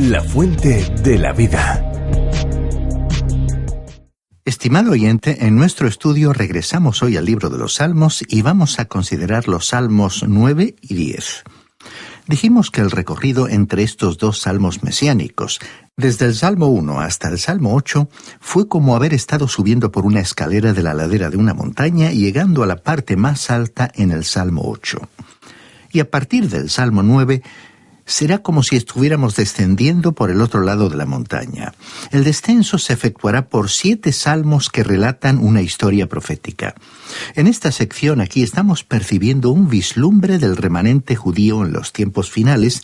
La fuente de la vida. Estimado oyente, en nuestro estudio regresamos hoy al libro de los Salmos y vamos a considerar los Salmos 9 y 10. Dijimos que el recorrido entre estos dos salmos mesiánicos, desde el Salmo 1 hasta el Salmo 8, fue como haber estado subiendo por una escalera de la ladera de una montaña y llegando a la parte más alta en el Salmo 8. Y a partir del Salmo 9, será como si estuviéramos descendiendo por el otro lado de la montaña. El descenso se efectuará por 7 salmos que relatan una historia profética. En esta sección aquí estamos percibiendo un vislumbre del remanente judío en los tiempos finales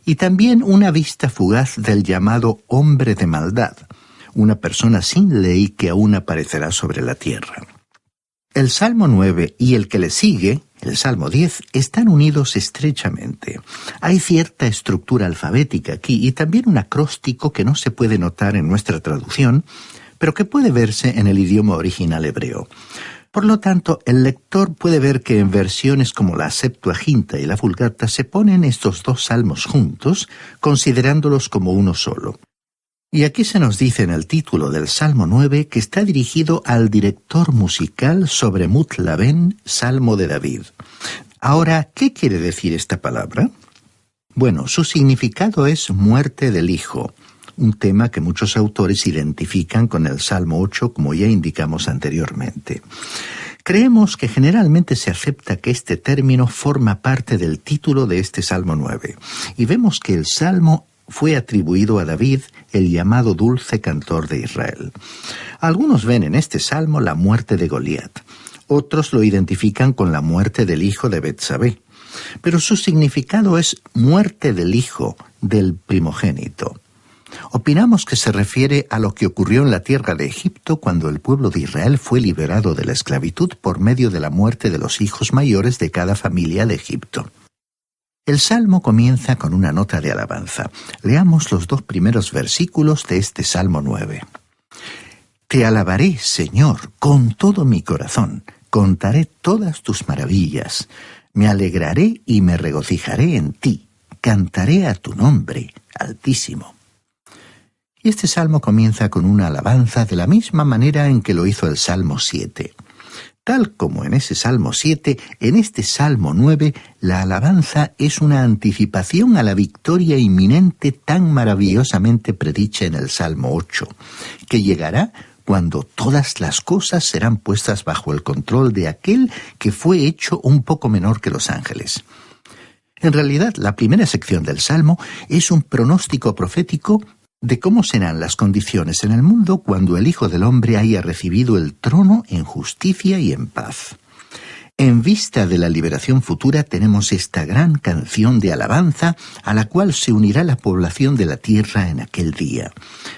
y también una vista fugaz del llamado hombre de maldad, una persona sin ley que aún aparecerá sobre la tierra. El Salmo 9 y el que le sigue, el Salmo 10, están unidos estrechamente. Hay cierta estructura alfabética aquí y también un acróstico que no se puede notar en nuestra traducción, pero que puede verse en el idioma original hebreo. Por lo tanto, el lector puede ver que en versiones como la Septuaginta y la Vulgata se ponen estos dos salmos juntos, considerándolos como uno solo. Y aquí se nos dice en el título del Salmo 9 que está dirigido al director musical sobre Mutlaben, Salmo de David. Ahora, ¿qué quiere decir esta palabra? Bueno, su significado es muerte del hijo, un tema que muchos autores identifican con el Salmo 8, como ya indicamos anteriormente. Creemos que generalmente se acepta que este término forma parte del título de este Salmo 9, y vemos que el Salmo fue atribuido a David, el llamado dulce cantor de Israel. Algunos ven en este salmo la muerte de Goliat. Otros lo identifican con la muerte del hijo de Betsabé. Pero su significado es muerte del hijo, del primogénito. Opinamos que se refiere a lo que ocurrió en la tierra de Egipto cuando el pueblo de Israel fue liberado de la esclavitud por medio de la muerte de los hijos mayores de cada familia de Egipto. El Salmo comienza con una nota de alabanza. Leamos los 2 primeros versículos de este Salmo 9. Te alabaré, Señor, con todo mi corazón. Contaré todas tus maravillas. Me alegraré y me regocijaré en ti. Cantaré a tu nombre, Altísimo. Y este Salmo comienza con una alabanza de la misma manera en que lo hizo el Salmo 7. Tal como en ese Salmo 7, en este Salmo 9, la alabanza es una anticipación a la victoria inminente tan maravillosamente predicha en el Salmo 8, que llegará cuando todas las cosas serán puestas bajo el control de aquel que fue hecho un poco menor que los ángeles. En realidad, la primera sección del Salmo es un pronóstico profético de cómo serán las condiciones en el mundo cuando el Hijo del Hombre haya recibido el trono en justicia y en paz. En vista de la liberación futura tenemos esta gran canción de alabanza a la cual se unirá la población de la tierra en aquel día.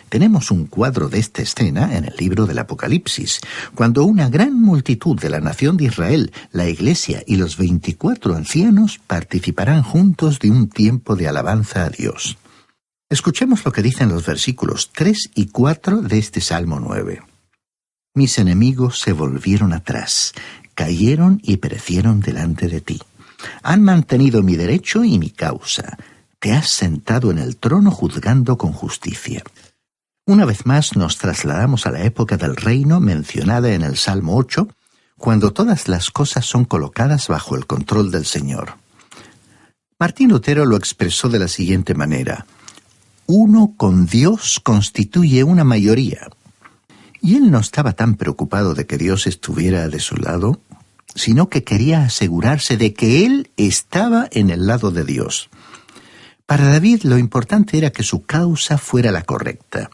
Tenemos un cuadro de esta escena en el libro del Apocalipsis, cuando una gran multitud de la nación de Israel, la Iglesia y los 24 ancianos participarán juntos de un tiempo de alabanza a Dios. Escuchemos lo que dicen los versículos 3 y 4 de este Salmo 9. Mis enemigos se volvieron atrás, cayeron y perecieron delante de ti. Han mantenido mi derecho y mi causa. Te has sentado en el trono juzgando con justicia. Una vez más nos trasladamos a la época del reino mencionada en el Salmo 8, cuando todas las cosas son colocadas bajo el control del Señor. Martín Lutero lo expresó de la siguiente manera: uno con Dios constituye una mayoría. Y él no estaba tan preocupado de que Dios estuviera de su lado, sino que quería asegurarse de que él estaba en el lado de Dios. Para David lo importante era que su causa fuera la correcta.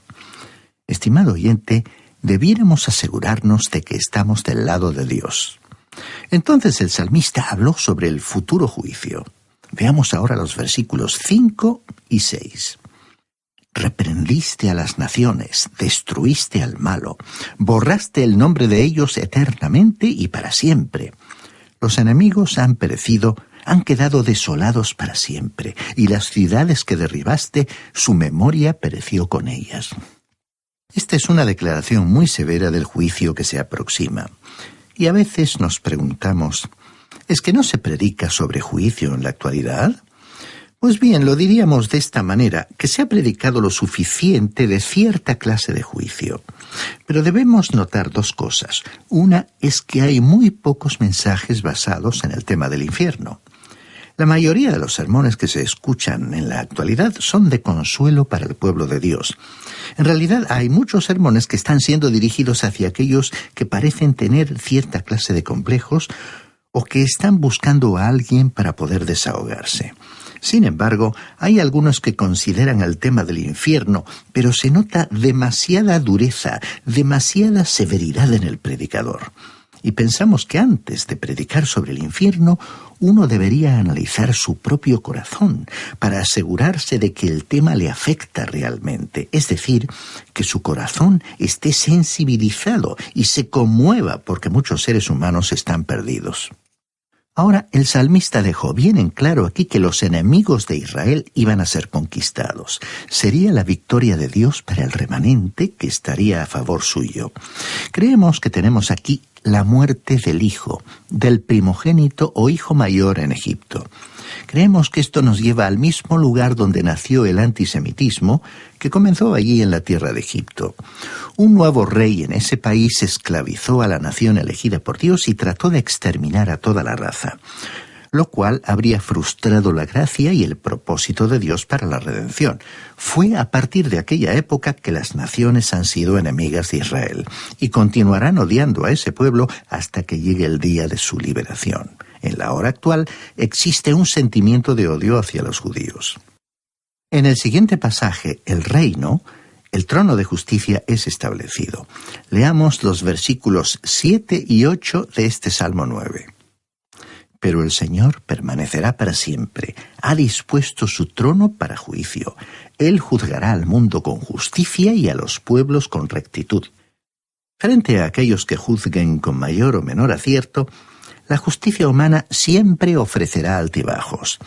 Estimado oyente, debiéramos asegurarnos de que estamos del lado de Dios. Entonces el salmista habló sobre el futuro juicio. Veamos ahora los versículos 5 y 6. Reprendiste a las naciones, destruiste al malo, borraste el nombre de ellos eternamente y para siempre. Los enemigos han perecido, han quedado desolados para siempre, y las ciudades que derribaste, su memoria pereció con ellas. Esta es una declaración muy severa del juicio que se aproxima. Y a veces nos preguntamos, ¿es que no se predica sobre juicio en la actualidad? Pues bien, lo diríamos de esta manera, que se ha predicado lo suficiente de cierta clase de juicio. Pero debemos notar dos cosas. Una es que hay muy pocos mensajes basados en el tema del infierno. La mayoría de los sermones que se escuchan en la actualidad son de consuelo para el pueblo de Dios. En realidad hay muchos sermones que están siendo dirigidos hacia aquellos que parecen tener cierta clase de complejos o que están buscando a alguien para poder desahogarse. Sin embargo, hay algunos que consideran el tema del infierno, pero se nota demasiada dureza, demasiada severidad en el predicador. Y pensamos que antes de predicar sobre el infierno, uno debería analizar su propio corazón para asegurarse de que el tema le afecta realmente, es decir, que su corazón esté sensibilizado y se conmueva porque muchos seres humanos están perdidos. Ahora, el salmista dejó bien en claro aquí que los enemigos de Israel iban a ser conquistados. Sería la victoria de Dios para el remanente que estaría a favor suyo. Creemos que tenemos aquí la muerte del hijo, del primogénito o hijo mayor en Egipto. Creemos que esto nos lleva al mismo lugar donde nació el antisemitismo, que comenzó allí en la tierra de Egipto. Un nuevo rey en ese país esclavizó a la nación elegida por Dios y trató de exterminar a toda la raza, lo cual habría frustrado la gracia y el propósito de Dios para la redención. Fue a partir de aquella época que las naciones han sido enemigas de Israel y continuarán odiando a ese pueblo hasta que llegue el día de su liberación. En la hora actual existe un sentimiento de odio hacia los judíos. En el siguiente pasaje, el reino, el trono de justicia es establecido. Leamos los versículos 7 y 8 de este Salmo 9. Pero el Señor permanecerá para siempre. Ha dispuesto su trono para juicio. Él juzgará al mundo con justicia y a los pueblos con rectitud. Frente a aquellos que juzguen con mayor o menor acierto, la justicia humana siempre ofrecerá altibajos.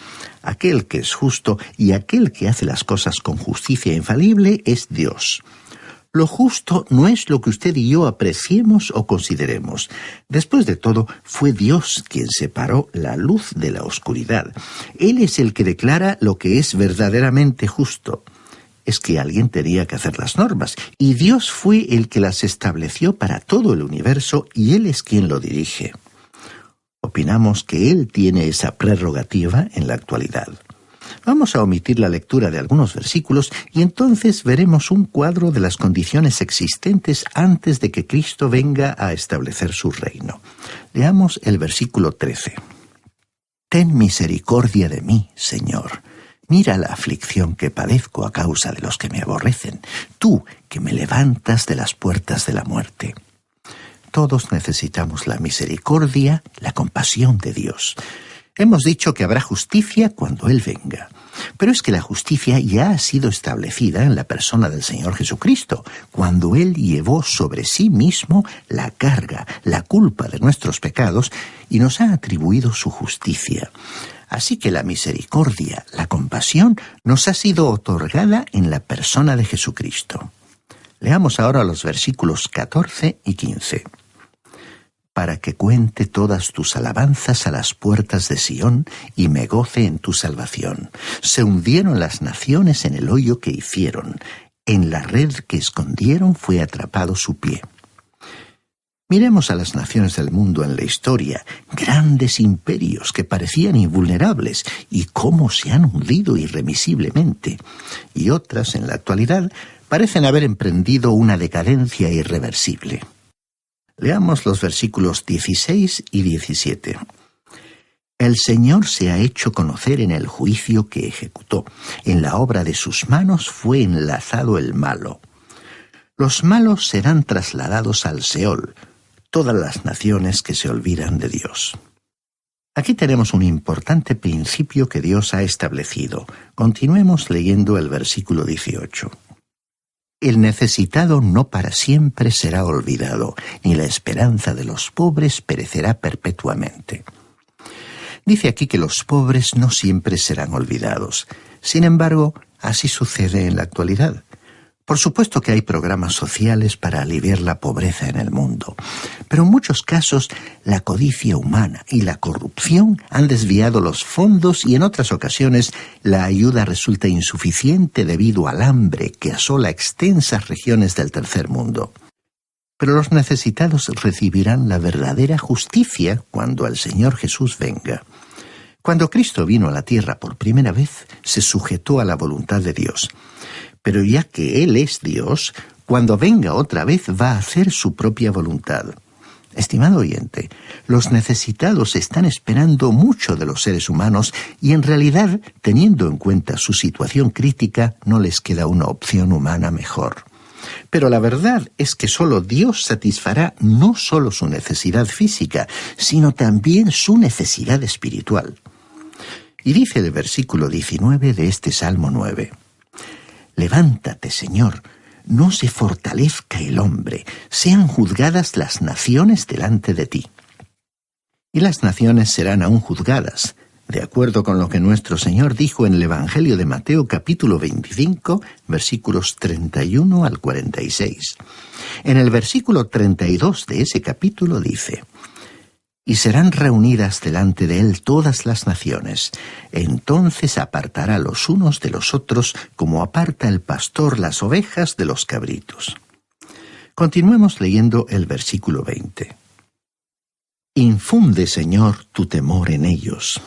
Aquel que es justo y aquel que hace las cosas con justicia infalible es Dios. Lo justo no es lo que usted y yo apreciemos o consideremos. Después de todo, fue Dios quien separó la luz de la oscuridad. Él es el que declara lo que es verdaderamente justo. Es que alguien tenía que hacer las normas, y Dios fue el que las estableció para todo el universo, y Él es quien lo dirige. Opinamos que Él tiene esa prerrogativa en la actualidad. Vamos a omitir la lectura de algunos versículos y entonces veremos un cuadro de las condiciones existentes antes de que Cristo venga a establecer su reino. Leamos el versículo 13. Ten misericordia de mí, Señor. Mira la aflicción que padezco a causa de los que me aborrecen, tú que me levantas de las puertas de la muerte. Todos necesitamos la misericordia, la compasión de Dios. Hemos dicho que habrá justicia cuando Él venga. Pero es que la justicia ya ha sido establecida en la persona del Señor Jesucristo, cuando Él llevó sobre sí mismo la carga, la culpa de nuestros pecados y nos ha atribuido su justicia. Así que la misericordia, la compasión, nos ha sido otorgada en la persona de Jesucristo. Leamos ahora los versículos 14 y 15. Para que cuente todas tus alabanzas a las puertas de Sión y me goce en tu salvación. Se hundieron las naciones en el hoyo que hicieron, en la red que escondieron fue atrapado su pie. Miremos a las naciones del mundo en la historia, grandes imperios que parecían invulnerables y cómo se han hundido irremisiblemente, y otras en la actualidad parecen haber emprendido una decadencia irreversible. Leamos los versículos 16 y 17. El Señor se ha hecho conocer en el juicio que ejecutó. En la obra de sus manos fue enlazado el malo. Los malos serán trasladados al Seol, todas las naciones que se olvidan de Dios. Aquí tenemos un importante principio que Dios ha establecido. Continuemos leyendo el versículo 18. El necesitado no para siempre será olvidado, ni la esperanza de los pobres perecerá perpetuamente. Dice aquí que los pobres no siempre serán olvidados. Sin embargo, así sucede en la actualidad. Por supuesto que hay programas sociales para aliviar la pobreza en el mundo, pero en muchos casos la codicia humana y la corrupción han desviado los fondos y en otras ocasiones la ayuda resulta insuficiente debido al hambre que asola extensas regiones del tercer mundo. Pero los necesitados recibirán la verdadera justicia cuando el Señor Jesús venga. Cuando Cristo vino a la tierra por primera vez, se sujetó a la voluntad de Dios. Pero ya que Él es Dios, cuando venga otra vez va a hacer su propia voluntad. Estimado oyente, los necesitados están esperando mucho de los seres humanos y en realidad, teniendo en cuenta su situación crítica, no les queda una opción humana mejor. Pero la verdad es que solo Dios satisfará no solo su necesidad física, sino también su necesidad espiritual. Y dice el versículo 19 de este Salmo 9. Levántate, Señor, no se fortalezca el hombre, sean juzgadas las naciones delante de ti. Y las naciones serán aún juzgadas, de acuerdo con lo que nuestro Señor dijo en el Evangelio de Mateo capítulo 25, versículos 31 al 46. En el versículo 32 de ese capítulo dice: y serán reunidas delante de él todas las naciones. Entonces apartará los unos de los otros, como aparta el pastor las ovejas de los cabritos. Continuemos leyendo el versículo 20. Infunde, Señor, tu temor en ellos.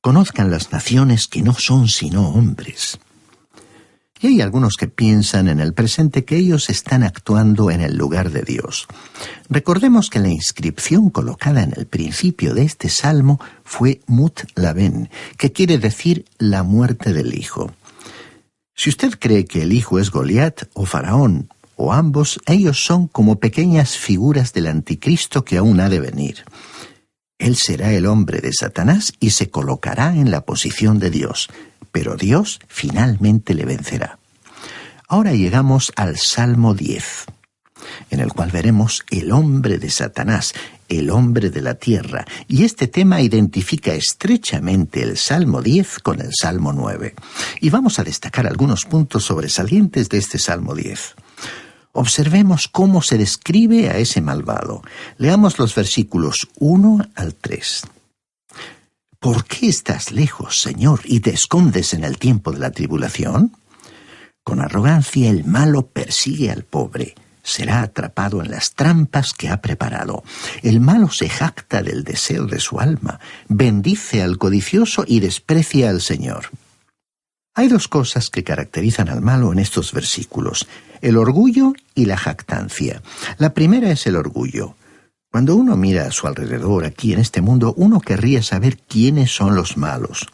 Conozcan las naciones que no son sino hombres. Y hay algunos que piensan en el presente que ellos están actuando en el lugar de Dios. Recordemos que la inscripción colocada en el principio de este salmo fue Mut Laben, que quiere decir la muerte del hijo. Si usted cree que el hijo es Goliat o Faraón, o ambos, ellos son como pequeñas figuras del anticristo que aún ha de venir. Él será el hombre de Satanás y se colocará en la posición de Dios, pero Dios finalmente le vencerá. Ahora llegamos al Salmo 10, en el cual veremos el hombre de Satanás, el hombre de la tierra, y este tema identifica estrechamente el Salmo 10 con el Salmo 9. Y vamos a destacar algunos puntos sobresalientes de este Salmo 10. Observemos cómo se describe a ese malvado. Leamos los versículos 1 al 3. ¿Por qué estás lejos, Señor, y te escondes en el tiempo de la tribulación? Con arrogancia el malo persigue al pobre. Será atrapado en las trampas que ha preparado. El malo se jacta del deseo de su alma, bendice al codicioso y desprecia al Señor. Hay dos cosas que caracterizan al malo en estos versículos: el orgullo y la jactancia. La primera es el orgullo. Cuando uno mira a su alrededor aquí en este mundo, uno querría saber quiénes son los malos.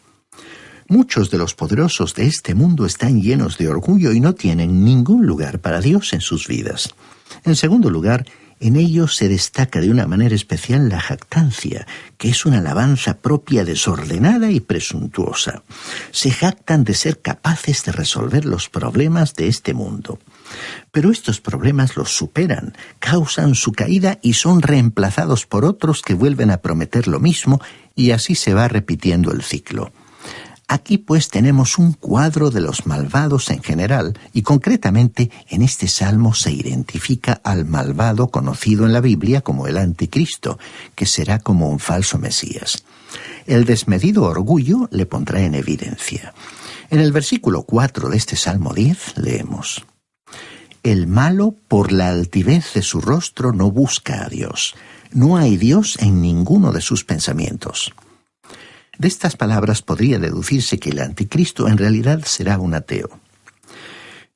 Muchos de los poderosos de este mundo están llenos de orgullo y no tienen ningún lugar para Dios en sus vidas. En segundo lugar, en ellos se destaca de una manera especial la jactancia, que es una alabanza propia desordenada y presuntuosa. Se jactan de ser capaces de resolver los problemas de este mundo. Pero estos problemas los superan, causan su caída y son reemplazados por otros que vuelven a prometer lo mismo, y así se va repitiendo el ciclo. Aquí pues tenemos un cuadro de los malvados en general, y concretamente en este salmo se identifica al malvado conocido en la Biblia como el anticristo, que será como un falso Mesías. El desmedido orgullo le pondrá en evidencia. En el versículo 4 de este Salmo 10 leemos: el malo, por la altivez de su rostro, no busca a Dios. No hay Dios en ninguno de sus pensamientos. De estas palabras podría deducirse que el anticristo en realidad será un ateo.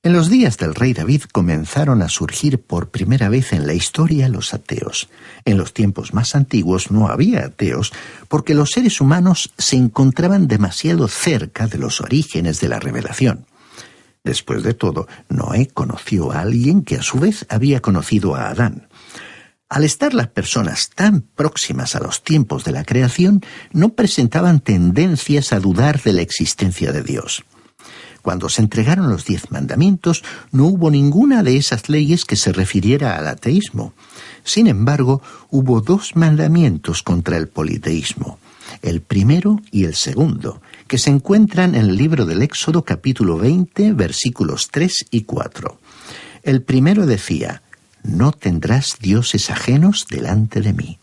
En los días del rey David comenzaron a surgir por primera vez en la historia los ateos. En los tiempos más antiguos no había ateos porque los seres humanos se encontraban demasiado cerca de los orígenes de la revelación. Después de todo, Noé conoció a alguien que a su vez había conocido a Adán. Al estar las personas tan próximas a los tiempos de la creación, no presentaban tendencias a dudar de la existencia de Dios. Cuando se entregaron los 10 mandamientos, no hubo ninguna de esas leyes que se refiriera al ateísmo. Sin embargo, hubo 2 mandamientos contra el politeísmo, el primero y el segundo, que se encuentran en el libro del Éxodo capítulo 20, versículos 3 y 4. El primero decía: «No tendrás dioses ajenos delante de mí».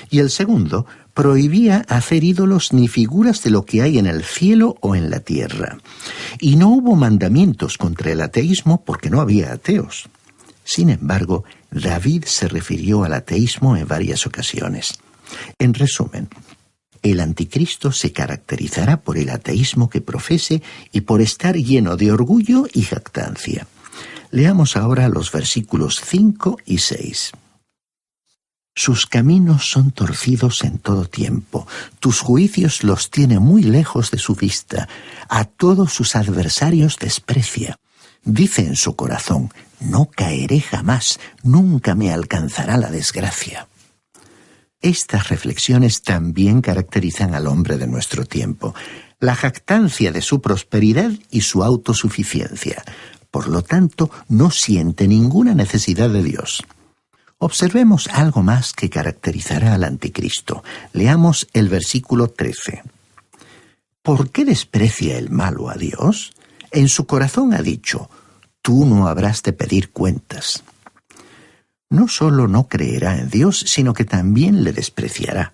Y el segundo prohibía hacer ídolos ni figuras de lo que hay en el cielo o en la tierra. Y no hubo mandamientos contra el ateísmo porque no había ateos. Sin embargo, David se refirió al ateísmo en varias ocasiones. En resumen, el anticristo se caracterizará por el ateísmo que profese y por estar lleno de orgullo y jactancia. Leamos ahora los versículos 5 y 6. Sus caminos son torcidos en todo tiempo. Tus juicios los tiene muy lejos de su vista. A todos sus adversarios desprecia. Dice en su corazón: no caeré jamás, nunca me alcanzará la desgracia. Estas reflexiones también caracterizan al hombre de nuestro tiempo. La jactancia de su prosperidad y su autosuficiencia. Por lo tanto, no siente ninguna necesidad de Dios. Observemos algo más que caracterizará al anticristo. Leamos el versículo 13. ¿Por qué desprecia el malo a Dios? En su corazón ha dicho: tú no habrás de pedir cuentas. No solo no creerá en Dios, sino que también le despreciará.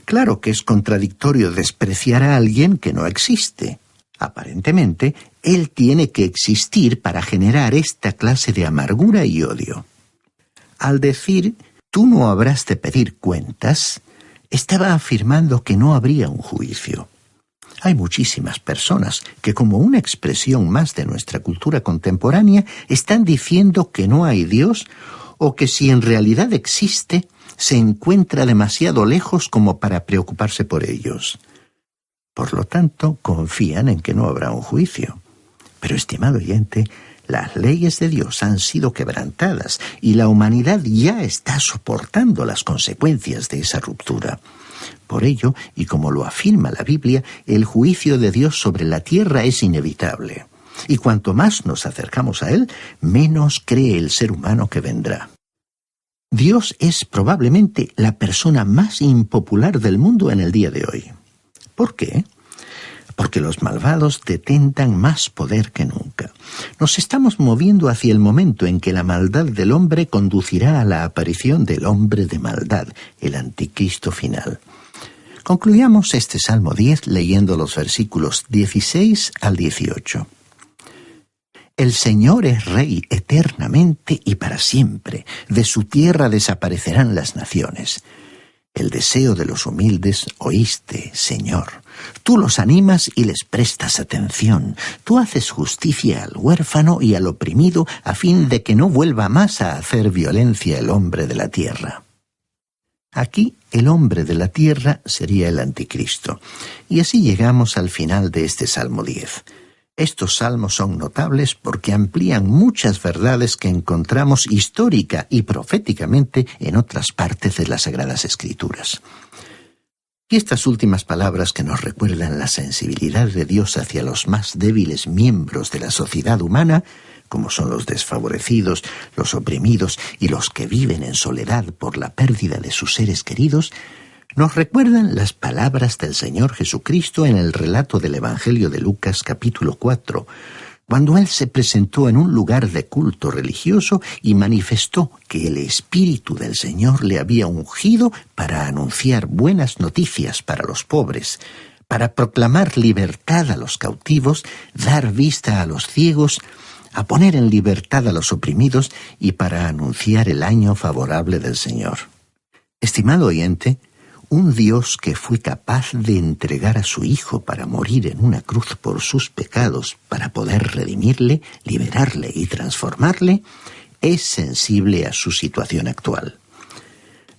Claro que es contradictorio despreciar a alguien que no existe. Aparentemente, él tiene que existir para generar esta clase de amargura y odio. Al decir «tú no habrás de pedir cuentas», estaba afirmando que no habría un juicio. Hay muchísimas personas que, como una expresión más de nuestra cultura contemporánea, están diciendo que no hay Dios o que si en realidad existe, se encuentra demasiado lejos como para preocuparse por ellos. Por lo tanto, confían en que no habrá un juicio. Pero, estimado oyente, las leyes de Dios han sido quebrantadas y la humanidad ya está soportando las consecuencias de esa ruptura. Por ello, y como lo afirma la Biblia, el juicio de Dios sobre la tierra es inevitable. Y cuanto más nos acercamos a Él, menos cree el ser humano que vendrá. Dios es probablemente la persona más impopular del mundo en el día de hoy. ¿Por qué? Porque los malvados detentan más poder que nunca. Nos estamos moviendo hacia el momento en que la maldad del hombre conducirá a la aparición del hombre de maldad, el anticristo final. Concluyamos este Salmo 10 leyendo los versículos 16 al 18. El Señor es Rey eternamente y para siempre. De su tierra desaparecerán las naciones. El deseo de los humildes oíste, Señor. Tú los animas y les prestas atención. Tú haces justicia al huérfano y al oprimido a fin de que no vuelva más a hacer violencia el hombre de la tierra. Aquí el hombre de la tierra sería el anticristo. Y así llegamos al final de este Salmo 10. Estos salmos son notables porque amplían muchas verdades que encontramos histórica y proféticamente en otras partes de las Sagradas Escrituras. Y estas últimas palabras que nos recuerdan la sensibilidad de Dios hacia los más débiles miembros de la sociedad humana, como son los desfavorecidos, los oprimidos y los que viven en soledad por la pérdida de sus seres queridos, nos recuerdan las palabras del Señor Jesucristo en el relato del Evangelio de Lucas capítulo 4, cuando Él se presentó en un lugar de culto religioso y manifestó que el Espíritu del Señor le había ungido para anunciar buenas noticias para los pobres, para proclamar libertad a los cautivos, dar vista a los ciegos, a poner en libertad a los oprimidos y para anunciar el año favorable del Señor. Estimado oyente, un Dios que fue capaz de entregar a su Hijo para morir en una cruz por sus pecados, para poder redimirle, liberarle y transformarle, es sensible a su situación actual.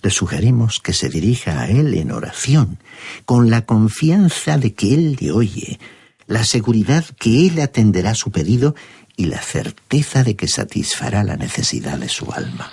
Le sugerimos que se dirija a Él en oración, con la confianza de que Él le oye, la seguridad que Él atenderá su pedido y la certeza de que satisfará la necesidad de su alma.